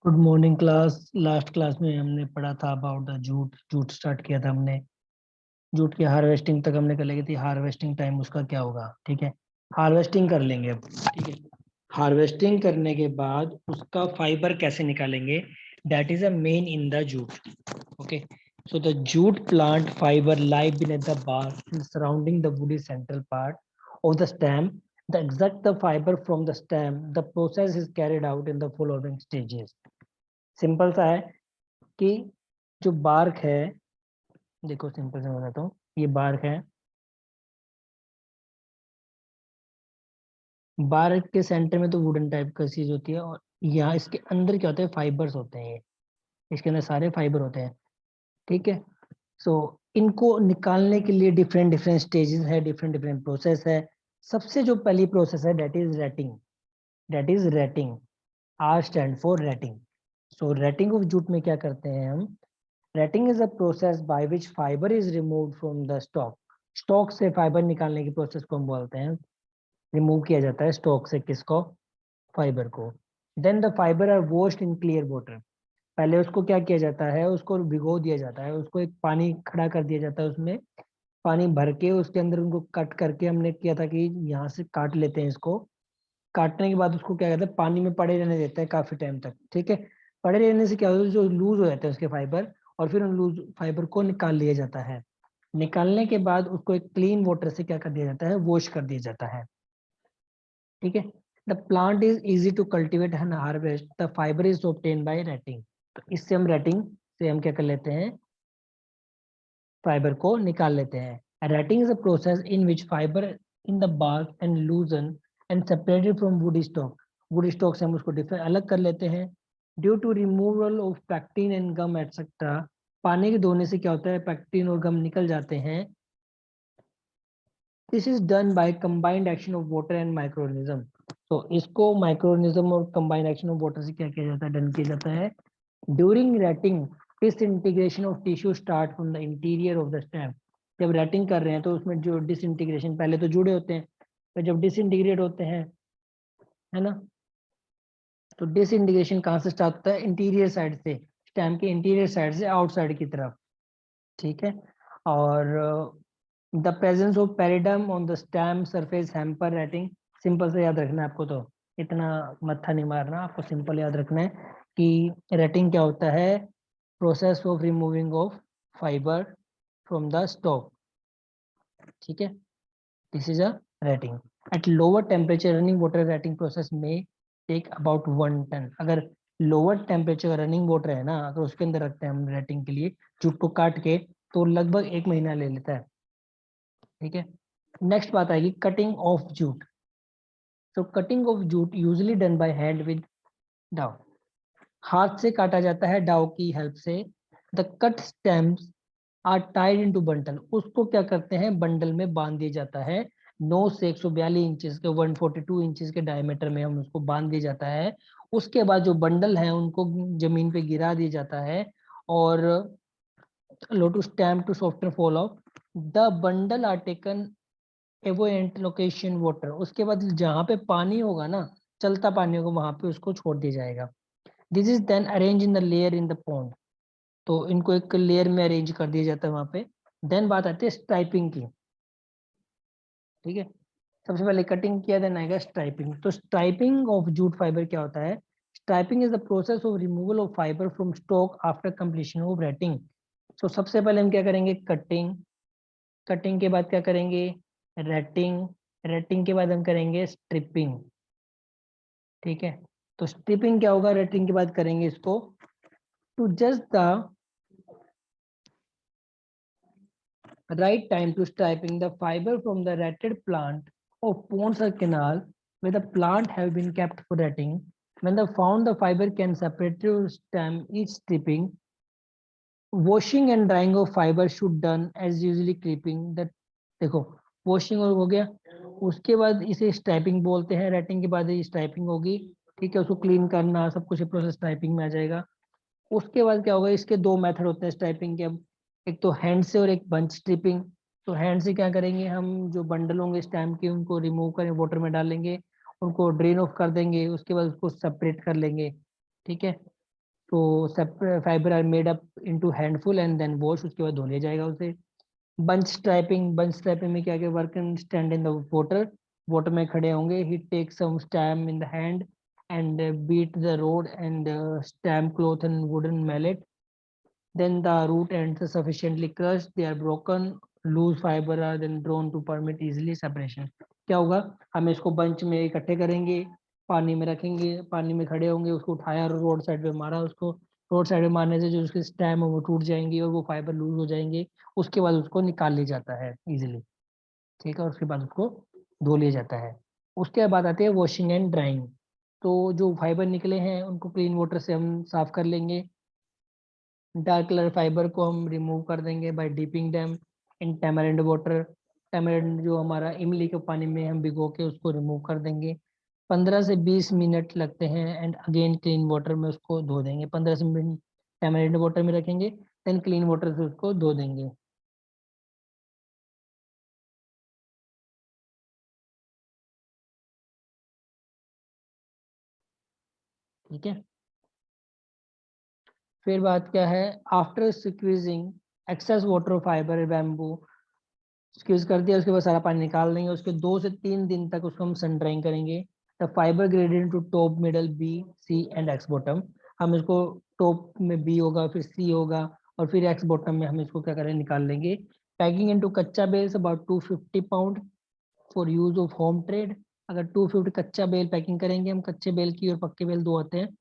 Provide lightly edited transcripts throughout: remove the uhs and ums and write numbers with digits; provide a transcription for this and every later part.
Good morning class. Last class में हमने पढ़ा था about the jute. Jute start किया था हमने। जूट की हार्वेस्टिंग तक हमने कर ली थी। हार्वेस्टिंग टाइम उसका क्या होगा, ठीक है। हार्वेस्टिंग कर लेंगे अब, ठीक है। हार्वेस्टिंग करने के बाद उसका फाइबर कैसे निकालेंगे, that is a main in the jute. Okay, so the jute plant fiber lie beneath the bark and surrounding the woody central part of the stem. The extract the fiber from the stem. The process is carried out in the following stages. Simple सा है कि जो bark है, देखो simple से बताता हूँ। ये बार्क है। बार्क के सेंटर में तो वुडन टाइप का चीज होती है, और यहाँ इसके अंदर क्या होता है, फाइबर्स होते हैं। ये इसके अंदर सारे फाइबर होते हैं, ठीक है। सो इनको निकालने के लिए डिफरेंट डिफरेंट स्टेजेस है, डिफरेंट डिफरेंट प्रोसेस है। सबसे जो पहली प्रोसेस है, that is retting. That is retting. R stand for retting. So retting of jute में क्या करते हैं हम, retting is a process by which fibre is removed from the stalk. Stalk से फाइबर निकालने की प्रोसेस को हम बोलते हैं, रिमूव किया जाता है स्टॉक से किसको, फाइबर को। Then the fibre are washed in clear water. पहले उसको क्या किया जाता है, उसको भिगो दिया जाता है, उसको एक पानी खड़ा कर दिया जाता है, उसमें पानी भर के उसके अंदर उनको कट करके, हमने किया था कि यहाँ से काट लेते हैं इसको। काटने के बाद उसको क्या कहते हैं, पानी में पड़े रहने देते हैं काफी टाइम तक, ठीक है। पड़े रहने से क्या होता है, जो लूज हो जाते हैं उसके फाइबर, और फिर उन लूज फाइबर को निकाल लिया जाता है। निकालने के बाद उसको एक क्लीन वाटर से क्या कर दिया जाता है, वॉश कर दिया जाता है, ठीक है। The plant is easy to cultivate and harvest. The fibre is obtain by retting. तो इससे हम रेटिंग से हम क्या कर लेते हैं, फाइबर को निकाल लेते हैं। Retting is a process in which fibre in the bark and loosen and separated from wood stalk. Wood stalk से हम उसको डिफरेंट अलग कर लेते हैं। Due to removal of pectin and gum etcetera. पानी के धोने से क्या होता है, पैक्टिन और गम निकल जाते हैं। This is done by combined action of water and microorganism. तो इसको माइक्रोऑर्गेनिज्म और कंबाइंड एक्शन ऑफ वाटर से क्या किया जाता है, डन किया जाता है। During rating disintegration of tissue start from the interior of the stem. जब रेटिंग कर रहे हैं तो उसमें जो डिसइंटीग्रेशन, पहले तो जुड़े होते हैं, तो जब डिसइंटीग्रेट होते हैं, है ना, तो डिसइंटीग्रेशन कहाँ से स्टार्ट होता है, इंटीरियर साइड से, स्टेम के इंटीरियर साइड से आउटसाइड की तरफ, ठीक है। और the presence of periderm on the stem surface hamper rating. Simple से याद रखना है आपको, तो इतना मत्था नहीं मारना, आपको सिंपल याद रखना है कि रेटिंग क्या होता है, process of removing of fibre from the stock, ठीक है। This is a rating. At lower temperature running water rating process में टेक अबाउट 1 टन। अगर लोअर टेम्परेचर रनिंग वाटर है ना, अगर उसके अंदर रखते हैं हम रेटिंग के लिए जूट को काट के, तो लगभग 1 महीना ले लेता है, ठीक है। नेक्स्ट बात आएगी कटिंग ऑफ जूट। तो cutting of jute usually done by hand with डाउ। हाथ से काटा जाता है डाउ की हेल्प से। The cut stems are tied into bundle. उसको क्या करते हैं, बंडल में बांध दिया जाता है। 9 से 142 इंचेस के, 142 इंचेस के डायमीटर में हम उसको बांध दिया जाता है। उसके बाद जो बंडल है उनको जमीन पे गिरा दिया जाता है, और low to stamp to soften fall of the bundle are taken एवोएंट लोकेशन वाटर। उसके बाद जहाँ पे पानी होगा ना, चलता पानी होगा, वहां पे उसको छोड़ दिया जाएगा। This is then arrange in the layer in the pond. तो इनको एक लेयर में अरेंज कर दिया जाता है वहां पे। देन बात आती है स्ट्राइपिंग की, ठीक है। सबसे पहले कटिंग किया, देन आएगा स्ट्राइपिंग। तो स्ट्राइपिंग ऑफ जूट फाइबर क्या होता है, striping is the process of removal of fibre from stock after completion of rating. तो सबसे पहले हम क्या करेंगे, कटिंग। कटिंग के बाद क्या करेंगे, रेटिंग। रेटिंग के बाद हम करेंगे स्ट्रिपिंग, ठीक है। तो स्ट्रिपिंग क्या होगा, रेटिंग के बाद करेंगे इसको। To just the right time to striping the fiber from the ratted plant of ponds or canal where the plant have been kept for ratting. When the found the fiber can separate to stem each stripping. Washing and drying of fiber should done as usually clipping that। देखो, washing और हो गया, उसके बाद इसे striping बोलते हैं। Rating के बाद ये स्ट्राइपिंग होगी, ठीक है। उसको क्लीन करना सब कुछ प्रोसेस स्ट्राइपिंग में आ जाएगा। उसके बाद क्या होगा, इसके दो मेथड होते हैं स्ट्राइपिंग के अब, एक तो हैंड से और एक बंच स्ट्रिपिंग। तो हैंड से क्या करेंगे, हम जो बंडल होंगे स्टैम्प के उनको रिमूव करें, वाटर में डालेंगे, उनको ड्रेन ऑफ कर देंगे, उसके बाद उसको सेपरेट कर लेंगे, ठीक है। तो fibre are made up into handful and then wash, उसके बाद धो लिया जाएगा उसे। बंच स्ट्रैपिंग में क्या क्या work and stand in the water में खड़े होंगे, he take some stem in the hand and beat the root and stem cloth and wooden mallet, then the root ends are sufficiently crushed, they are broken, loose fiber are then drawn to permit easily separation। क्या होगा, हम इसको bunch में इकट्ठे करेंगे, पानी में रखेंगे, पानी में खड़े होंगे, उसको उठाया और रोड साइड पे मारा, उसको रोड साइड पे मारने से जो उसके स्टेम है वो टूट जाएंगी और वो फाइबर लूज हो जाएंगे, उसके बाद उसको निकाल लिया जाता है इजिली, ठीक है, और उसके बाद उसको धो लिया जाता है। उसके बाद आते हैं वॉशिंग एंड ड्राइंग। तो जो फाइबर निकले हैं उनको क्लीन वाटर से हम साफ कर लेंगे। डार्क कलर फाइबर को हम रिमूव कर देंगे by dipping them in tamarind water. Tamarind जो हमारा इमली के पानी में हम भिगो के उसको रिमूव कर देंगे। 15 से 20 मिनट लगते हैं एंड अगेन क्लीन वाटर में उसको धो देंगे। 15 से मिनट टैमरिंड वाटर में रखेंगे, देन क्लीन वाटर से उसको धो देंगे। ठीक है, फिर बात क्या है, after squeezing excess water fibre bamboo, squeeze कर दिया, उसके बाद सारा पानी निकाल देंगे। उसके 2 से 3 दिन तक उसको हम सन ड्राइंग करेंगे। The fibre graded to top middle B C and X bottom, हम इसको टॉप में बी होगा, फिर सी होगा, और फिर एक्स बॉटम में हम इसको क्या करें, निकाल लेंगे। Packing into kutcha bales about 250 pound for use of home trade. अगर 250 कच्चा बेल पैकिंग करेंगे हम, कच्चे बेल की और पक्के बेल दो आते हैं,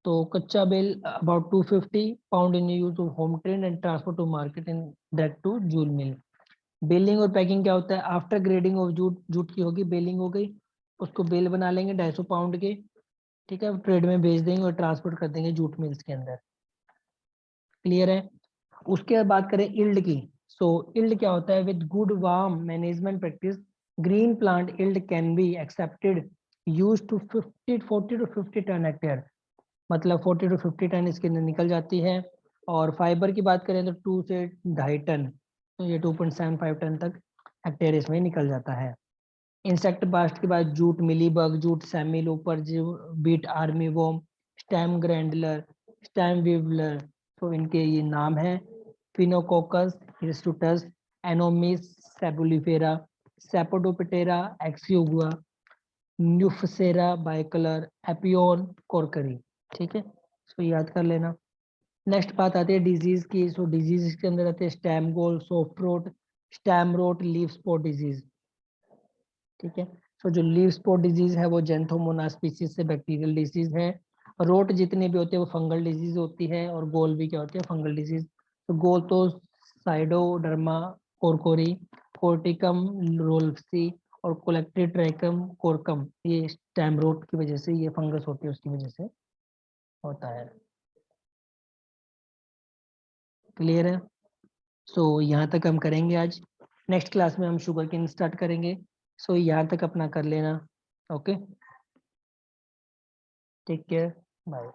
तो कच्चा bale about 250 pound in use of home trade and transport to market and direct to jute mill. Baling और पैकिंग क्या होता है, after grading of jute, jute की होगी, बेलिंग हो गई, उसको बेल बना लेंगे 250 पाउंड के, ठीक है, ट्रेड में भेज देंगे और ट्रांसपोर्ट कर देंगे जूट मिल्स के अंदर। क्लियर है। उसके बाद बात करें इल्ड की। सो इल्ड क्या होता है, with good warm management practice green plant yield can be accepted use to 40 to 50 ton hectare, मतलब 40 टू 50 टन इसके अंदर निकल जाती है। और फाइबर की बात करें तो 2 से 2.5 टन, तो ये 2.75 टन तक हेक्टेयर इसमें निकल जाता है। इंसेक्ट बास्ट के बाद जूट मिली बग, जूट सैमिल, ऊपर जो बीट आर्मी वोम, स्टैम ग्रैंडलर, स्टैम विवलर, तो इनके ये नाम है। फिनोकोकस हिर्सुटस, एनोमिस सेबुलिफेरा, सेपोडोपिटेरा एक्सियोगुआ, न्यूफसेरा बाइकलर, एपियोन कोरकरी। ठीक है, इसको याद कर लेना। नेक्स्ट बात आती है डिजीज की। सो डिजीज के अंदर आते हैं stem gall, soft rot, stem rot, leaf spot disease. ठीक है, तो जो लीव स्पॉट डिजीज है वो जेंथोमोनास स्पीसीज से बैक्टीरियल डिजीज है। रोट जितने भी होते हैं वो फंगल डिजीज होती है, और गोल भी क्या होती है, फंगल डिजीज। तो गोल तो साइडोडर्मा कोरकोरी, कोर्टिकम रोल्फसी और कोलेक्टिट्रैकम कोरकम, ये स्टेम रोट की वजह से, ये फंगस होती है उसकी वजह से होता है। क्लियर है। सो यहाँ तक हम करेंगे आज। नेक्स्ट क्लास में हम शुगर केन स्टार्ट करेंगे। सो यहाँ तक अपना कर लेना। Okay, take care, bye.